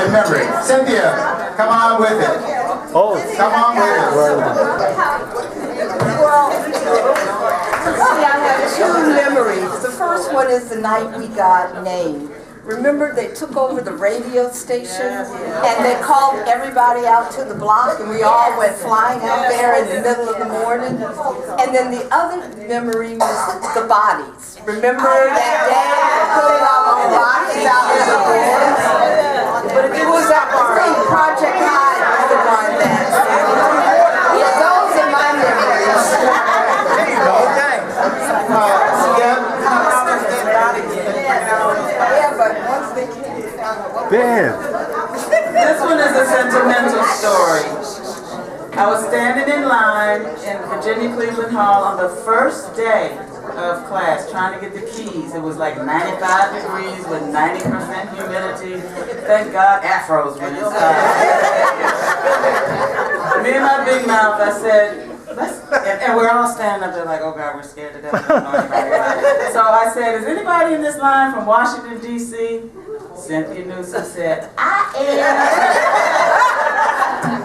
in memory. Cynthia, come on with it. Oh, come on with it. Well, see, I have two memories. The first one is the night we got named. Remember, they took over the radio station and they called everybody out to the block and we all went flying out there in the middle of the morning. And then the other memory was the bodies. Remember that day they put all the bodies out in the board? But it was that thing, Project High was the one that. Yeah, those are my memories. Okay. damn. This one is a sentimental story. I was standing in line in Virginia Cleveland Hall on the first day of class trying to get the keys. It was like 95 degrees with 90% humidity. Thank God afros went inside. Me and my big mouth, I said, and we're all standing up there like, oh God, we're scared to death. We don't know anybody. So I said, is anybody in this line from Washington, D.C.? Cynthia Newsom said, I am.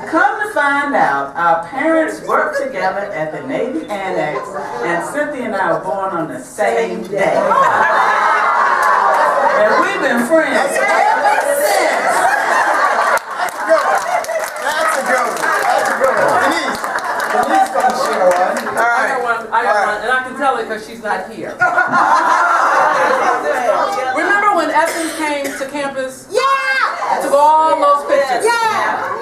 Come to find out, our parents worked together at the Navy Annex, and Cynthia and I were born on the same day. And we've been friends ever since. That's a good one. That's a good one. Denise gonna share one. All right. I got one, and I can tell it because she's not here. Remember when Essence came to campus? Yeah! Took all those pictures. Yeah!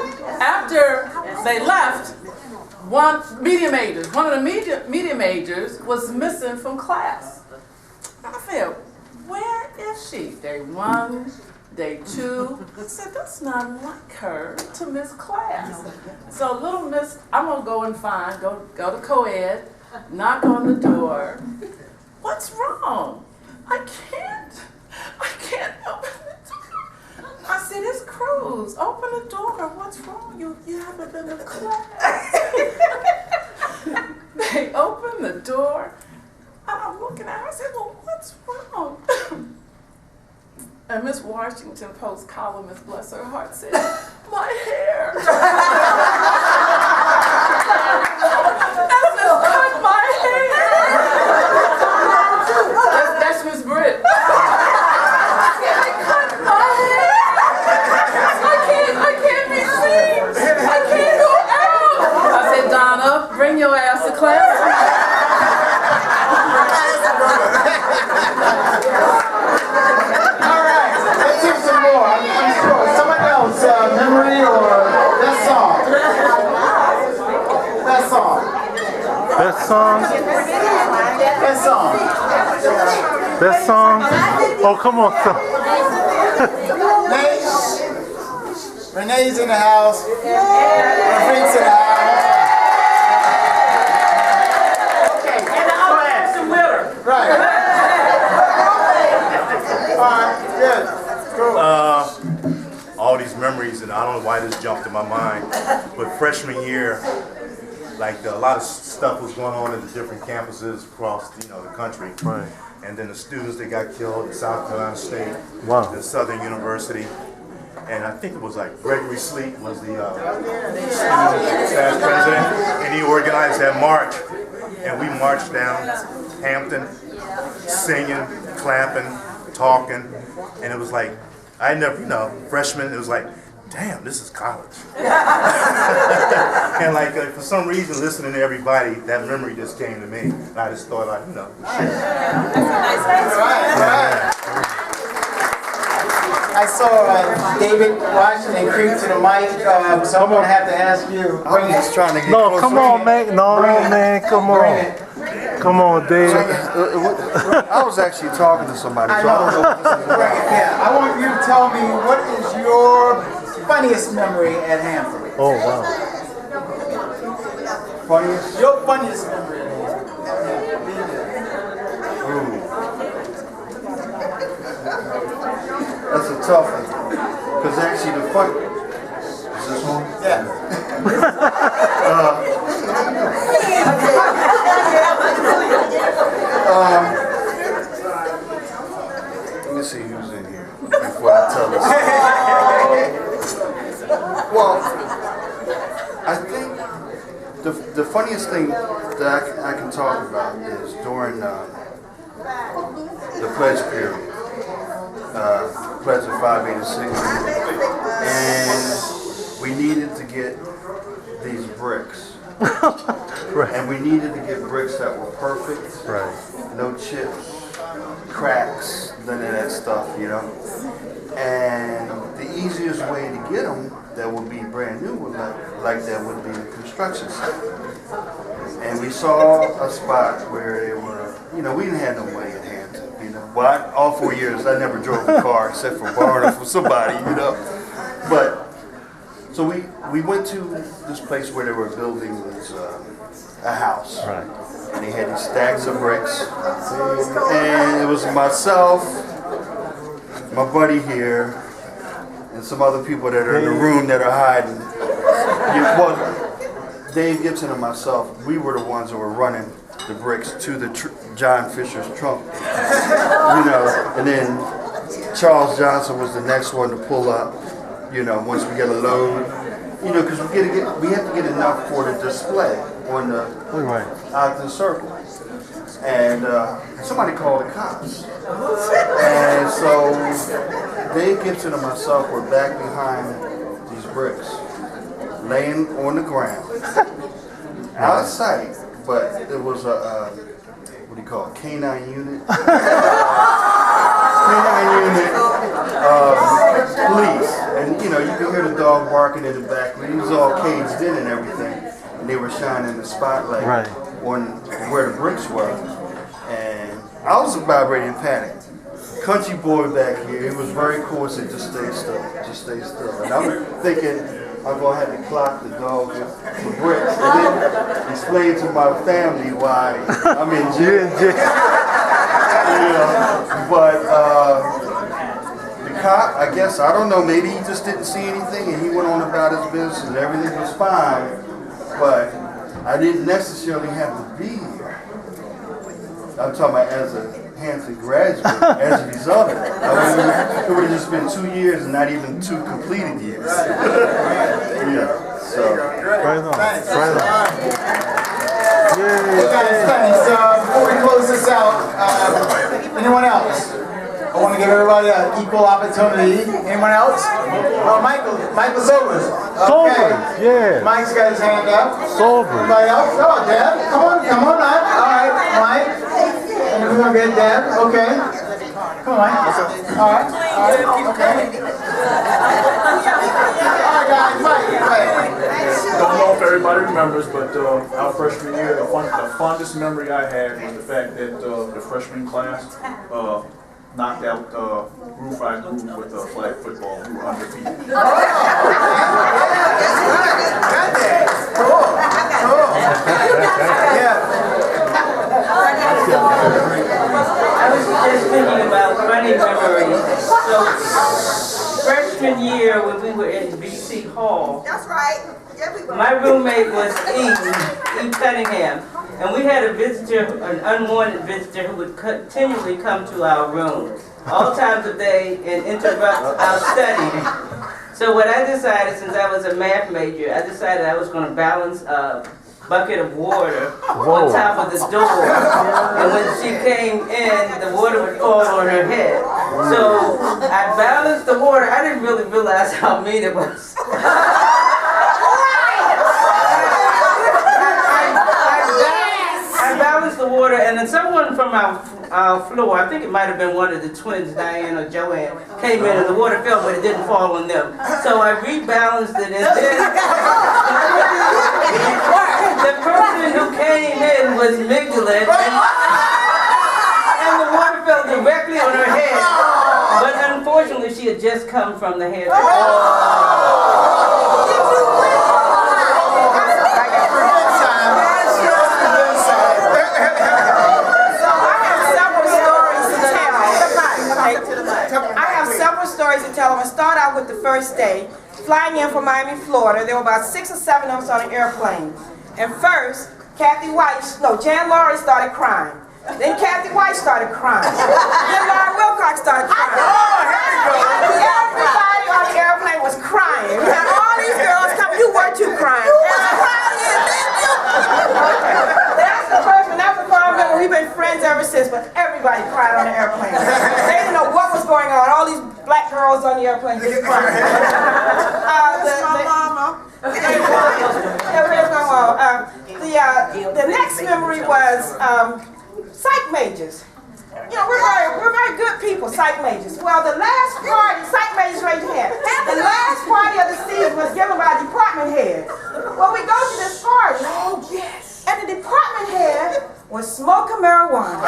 After they left, one of the media majors was missing from class. I felt, where is she? Day one, day two. I said, that's not like her to miss class. So little miss, I'm gonna go and find, go to co-ed, knock on the door. What's wrong? I can't open the door. I said, it's Cruz. Open the door. What's wrong? You haven't been to class. They opened the door. And I'm looking at her. I said, well, what's wrong? And Miss Washington Post columnist, bless her heart, said, my hair. I said, cut my hair. That's Miss Britt. I cut my hair. I can't be seen. I can't go out. I said, Donna, bring your ass to class. Memory or best song? Best song. Best song? Best song. Best song? Oh, come on. Renee's in the house. Frank's in the house. Okay. And the other person with her. Right. All right. Good. Cool. All these memories, and I don't know why this jumped in my mind, but freshman year, like a lot of stuff was going on in the different campuses across, the country. Right. And then the students that got killed at South Carolina State, Wow. the Southern University, and I think it was like Gregory Sleet was the student staff president, and he organized that march, and we marched down Hampton, singing, clapping, talking, and it was like, I never, freshman, it was like, damn, this is college. And like, for some reason, listening to everybody, that memory just came to me. And I just thought, That's a nice answer. Right. I saw David Washington creep to the mic, so I'm going to have to ask you. I'm just trying to get No, closer. come on, man. No, man, come on. Come on, Dave. I was actually talking to somebody, so I don't know what this is about. Yeah, I want you to tell me what is your funniest memory at Hampton? Oh, wow. Funniest? Your funniest memory at Hampton. Ooh. That's a tough one. Because actually the fun... Is this one? Yeah. Let me see who's in here before I tell this. the funniest thing that I can talk about is during the pledge period, pledge of 586, and we needed to get these bricks. Right. And we needed to get bricks that were perfect, Right. no chips, cracks, none of that stuff, you know. And the easiest way to get them that would be brand new would like that would be the construction site. And we saw a spot where they were, you know, we didn't have no money at Hampton, you know. Well, all 4 years I never drove a car except for borrowing it from somebody, you know. But so we went to this place where they were building this a house. Right. And they had these stacks of bricks. And it was myself, my buddy here, and some other people that are in the room that are hiding. Well, Dave Gibson and myself, we were the ones that were running the bricks to the John Fisher's trunk. You know, and then Charles Johnson was the next one to pull up, you know, once we get a load. You know, because we have to get enough for the display on the Ogden Circle. And somebody called the cops. And so Dave Gibson and myself were back behind these bricks, laying on the ground, out of sight, but it was a, what do you call it, canine unit? Canine unit police. And you know, you could hear the dog barking in the back. He was all caged in and everything. And they were shining the spotlight on where the bricks were. And I was vibrating panic. Country boy back here, he was very cool, said just stay still, just stay still. And I'm thinking I'm gonna have to clock the dog with the bricks and then explain to my family why I'm in jail. You know, but the cop, I guess, I don't know, maybe he just didn't see anything and he went on about his business and everything was fine, but I didn't necessarily have to be here. I'm talking about as a Hampton graduate, as a result of it. It would have just been 2 years and not even 2 completed years. Yeah, so. Right on. Right on. Hey guys, thanks. Before we close this out, anyone else? I want to give everybody an equal opportunity. Anyone else? Oh, Michael Sobers. Okay. Sobers, yeah. Mike's got his hand up. Sobers. Anybody else? Oh, Deb. Come on, man. All right, Mike. And we're going to get Deb. Okay. Come on, Mike. All right. Okay. All right, guys. Mike. Don't know if everybody remembers, but our freshman year, the fondest memory I had was the fact that the freshman class knocked out Roof I Groove with flag football. We were undefeated. Cool. Yeah. I was just thinking about funny memories. So, freshman year when we were in BC Hall, That's right. Yeah, we were. my roommate was E. Cunningham, and we had a visitor, an unwanted visitor, who would continually come to our room all times of day and interrupt our study. So what I decided, since I was a math major, I decided I was going to balance a bucket of water on top of the door, and when she came in, the water would fall on her head. So I balanced the water. I didn't really realize how mean it was. I balanced the water, and then someone from our floor, I think it might have been one of the twins, Diane or Joanne, came in and the water fell, but it didn't fall on them. So I rebalanced it, and then the person who came in was Migdalene, and the water fell directly on her head. But unfortunately, she had just come from the hairdresser. Stories to tell. I'm going to start out with the first day. Flying in from Miami, Florida. There were about 6 or 7 of us on an airplane. And first, Jan Laurie started crying. Then Kathy White started crying. Then Laura Wilcox started crying. Everybody on the airplane was crying. We had all these girls come. You were too crying. airplane. They didn't know what was going on. All these black girls on the airplane just crying. My mama. Where's my mama? The next memory was psych majors. You know, we're very good people, psych majors. Well, the last party, psych majors raise your hand. The last party of the season was given by a department head. Well, we go to this party, and the department head was smoking marijuana.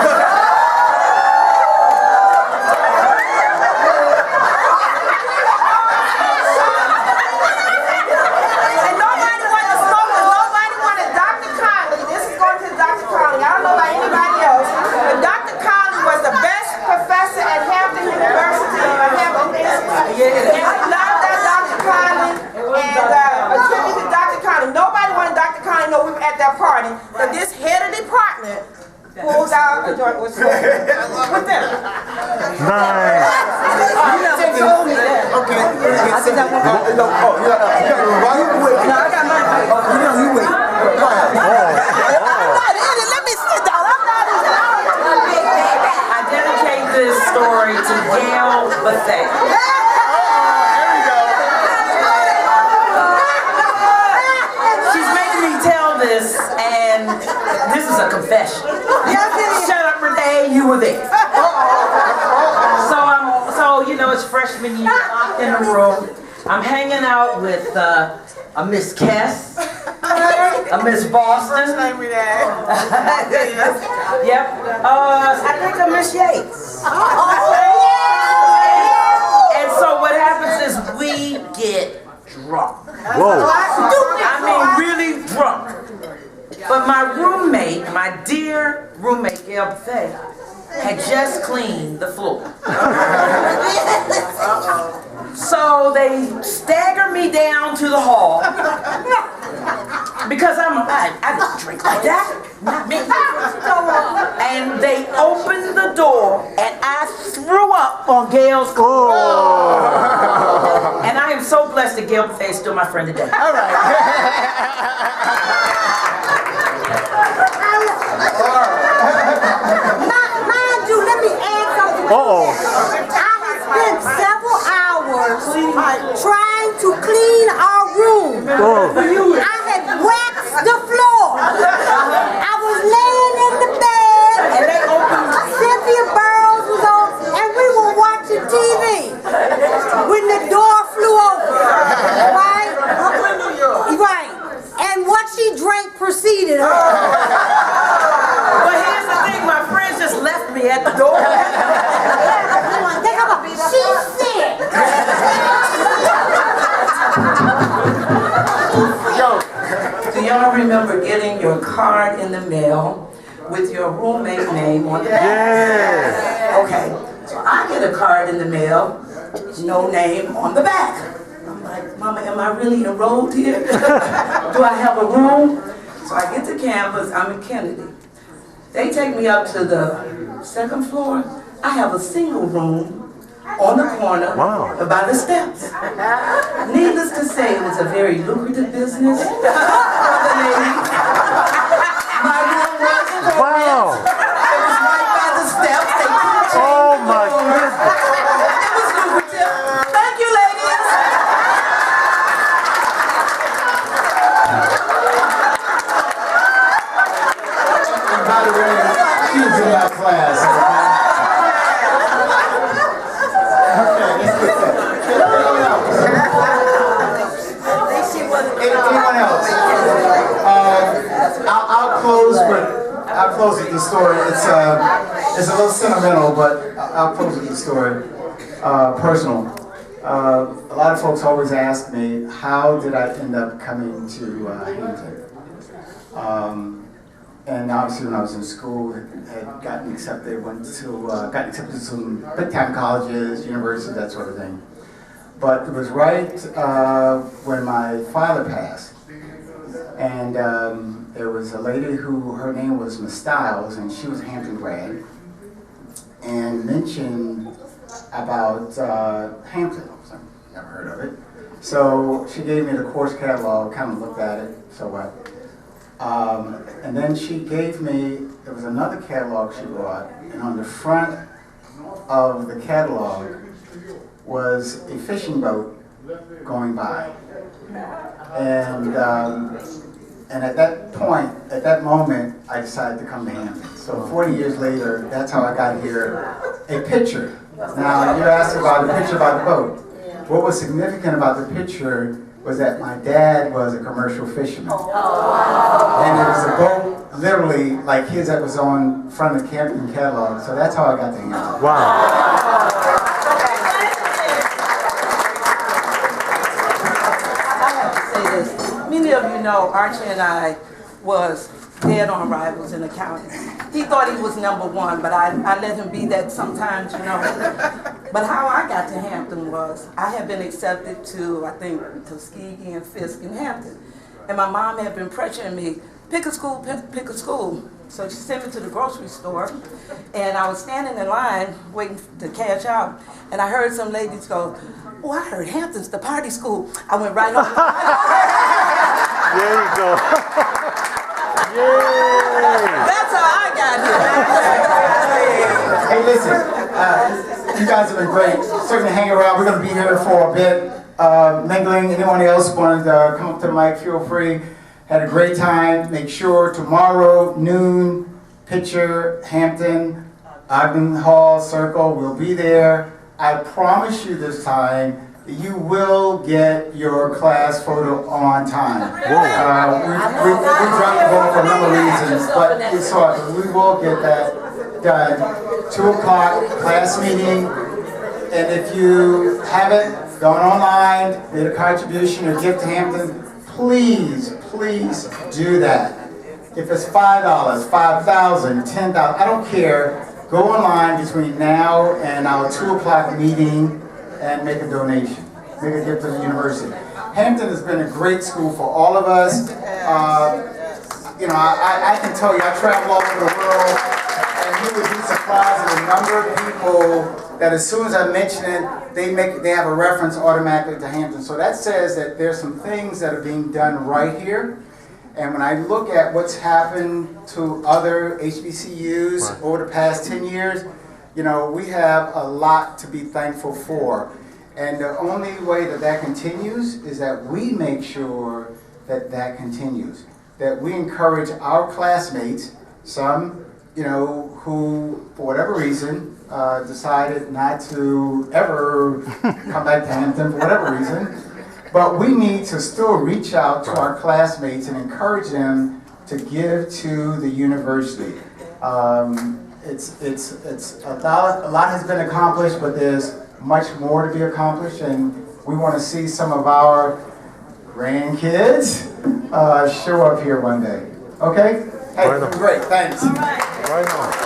Party that this head of department pulls out a joint with smoke. With them. Nice. You never told me that. Okay. I think that one. No, you got to wait. No, I got my. You wait. Go ahead. I'm not in it. Let me sit down. I'm not in it. I dedicate this story to Gail Bethea. And this is a confession. Shut up, Renee, you were there. So you know, it's freshman year, locked in the room. I'm hanging out with a Miss Kess, a Miss Boston. Yep. I think a Miss Yates. And so what happens is we get drunk. Whoa. I mean, really drunk. But my roommate, my dear roommate, Gail Bethea, had just cleaned the floor. So they stagger me down to the hall because I don't drink like that, not me. And they opened the door and I threw up on Gail's clothes. And I am so blessed that Gail Bethea is still my friend today. All right. Mind you, let me add something. Uh-oh. I have spent several hours trying to clean our room. I had waxed the floor. I was laying in the bed, and Cynthia Burrows was on, and we were watching TV when the door flew open. Right? Right. And what she drank preceded her. But here's the thing, my friends just left me at the door. She's sick. Do y'all remember getting your card in the mail with your roommate name on the back? Yeah. Okay, so I get a card in the mail, no name on the back. I'm like, Mama, am I really enrolled here? Do I have a room? So I get to campus, I'm in Kennedy. They take me up to the second floor. I have a single room on the corner by the steps. Needless to say, it was a very lucrative business for the ladies. My room was for rent. It was right by the steps. They Oh my goodness. It was lucrative. Thank you, ladies. By the way, she was in my class. Anyone else? I'll close with the story. It's a little sentimental, but I'll close with the story. Personal. A lot of folks always ask me, how did I end up coming to Hampton? And obviously when I was in school, had gotten accepted, got accepted to some big time colleges, universities, that sort of thing. But it was right when my father passed. And there was a lady who, her name was Miss Stiles, and she was a Hampton grad, and mentioned about Hampton. I've never heard of it. So she gave me the course catalog, kind of looked at it, so what. And then she gave me, there was another catalog she brought, and on the front of the catalog was a fishing boat going by. And at that point, at that moment, I decided to come to Hampton. So 40 years later, that's how I got here. A picture. Now, you asked about the picture about the boat. What was significant about the picture was that my dad was a commercial fisherman. And it was a boat, literally, like his that was on front of the Hampton catalog. So that's how I got to Hampton. Wow. Many of you know Archie and I was dead on arrivals in accounting. He thought he was number one, but I let him be that sometimes, you know. But how I got to Hampton was I had been accepted to, I think, Tuskegee and Fisk in Hampton. And my mom had been pressuring me, pick a school, pick a school. So she sent me to the grocery store, and I was standing in line waiting to cash out, and I heard some ladies go, "Oh, I heard Hampton's the party school." I went right home. There you go. Yay! That's how I got here. Hey, listen, you guys have been great. Certainly hang around. We're going to be here for a bit, mingling. Anyone else wanted to come up to the mic, feel free. Had a great time. Make sure tomorrow, noon, picture, Hampton, Ogden Hall Circle. We'll be there. I promise you this time, you will get your class photo on time. We dropped the ball for a number of reasons, but it's hard. We will get that done. 2 o'clock, class meeting. And if you haven't gone online, made a contribution or gift to Hampton, please do that. If it's $5, $5,000, $10, I don't care. Go online between now and our 2 o'clock meeting and make a donation. Make a gift to the university. Hampton has been a great school for all of us. You know, I can tell you, I travel all over the world, and you would be surprised at the number of people that as soon as I mention it, they have a reference automatically to Hampton. So that says that there's some things that are being done right here. And when I look at what's happened to other HBCUs over the past 10 years, you know, we have a lot to be thankful for. And the only way that that continues is that we make sure that that continues. That we encourage our classmates, some, you know, who, for whatever reason, decided not to ever come back to Hampton for whatever reason. But we need to still reach out to our classmates and encourage them to give to the university. It's a lot has been accomplished, but there's much more to be accomplished, and we want to see some of our grandkids show up here one day. Okay? Hey, great, thanks. Right on.